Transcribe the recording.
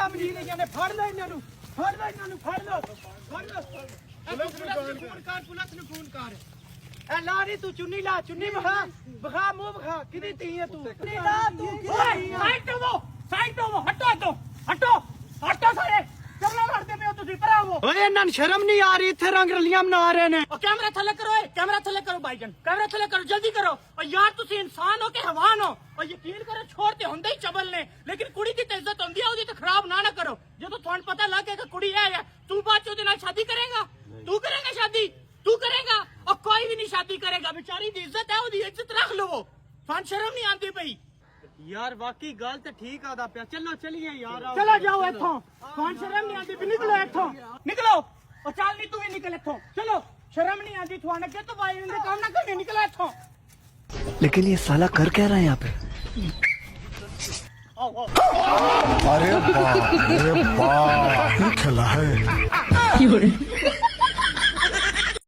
ਕੰਮ ਜੀ ਨਹੀਂ ਜਾਂਦੇ ਫੜ ਲੈ ਇਹਨਾਂ ਨੂੰ ਫੜ ਲੈ ਇਹਨਾਂ ਨੂੰ ਫੜ ਲਓ ਫੜ ਲਓ ਪੁਲਿਸ ਨੂੰ ਫੋਨ ਕਰ ਐ ਲਾ ਨੀ ਤੂੰ ਚੁੰਨੀ ਲਾ ਚੁੰਨੀ ਵਿਖਾ ਮੂੰਹ ਵਿਖਾ ਕਿਹਦੀ ਧੀ ਹੈ ਤੂੰ ਨਹੀਂ ਲਾ ਤੂੰ ਸਾਈਡ ਤੋਂ ਹਟੋ ਸਾਰੇ ਚੱਲਣਾ ਲੜਦੇ ਪਿਓ ਤੁਸੀਂ ਭਰਾਵੋ ਓਏ ਇਹਨਾਂ ਨੂੰ ਸ਼ਰਮ ਨਹੀਂ ਆ ਰਹੀ ਇੱਥੇ ਰੰਗ ਰਲੀਆਂ ਮਨਾ ਰਹੇ ਨੇ ਓ ਕੈਮਰਾ ਥੱਲੇ ਕਰੋ ਕੈਮਰਾ ਥੱਲੇ ਕਰੋ ਭਾਈਜਨ ਕੈਮਰਾ ਥੱਲੇ ਕਰੋ ਜਲਦੀ ਕਰੋ ਓ ਯਾਰ ਤੁਸੀਂ ਇਨਸਾਨ ਹੋ ਕਿ ਹਵਾਨ ਹੋ ਓ ਯਕੀਨ ਕਰੋ ਛੋੜ ਤੇ ਹੁੰਦੇ ਹੀ ਚਬਲ ਨੇ ਲੇਕਿਨ ਕੁੜੀ ਦੀ ਤਾਂ ਇੱਜ਼ਤ ਹੁੰਦੀ ਆ ਉਹਦੀ ਤਾਂ ਖਰਾਬ ਨਾ ਕਰੋ ਜਦੋਂ ਤੁਹਾਨੂੰ ਪਤਾ ਲੱਗ ਗਿਆ ਕਿ ਕੁੜੀ ਇਹ ਹੈ ਤੂੰ ਬਾਅਦ ਚ ਉਹਦੇ ਨਾਲ ਸ਼ਾਦੀ ਕਰੇਗਾ ਤੂੰ ਕਰੇਗਾ ਸ਼ਾਦੀ ਤੂੰ ਕਰੇਗਾ और कोई भी नहीं शादी करेगा बेचारी दी इज्जत है ओदी इज्जत रख लो फान शर्म नहीं आती पई यार वाकई गल ते ठीक आदा पिया चलो चलिए यार चलो जाओ इथों फान शर्म नहीं आती निकलो इथों निकलो और चल नहीं तू भी निकल इथों चलो शर्म नहीं आती थाने के तो भाई इनके काम ना करने निकलो इथों लेकिन ये साला कर क्या रहा है यहाँ पे अरे बाप रे बाप, क्या खेला है।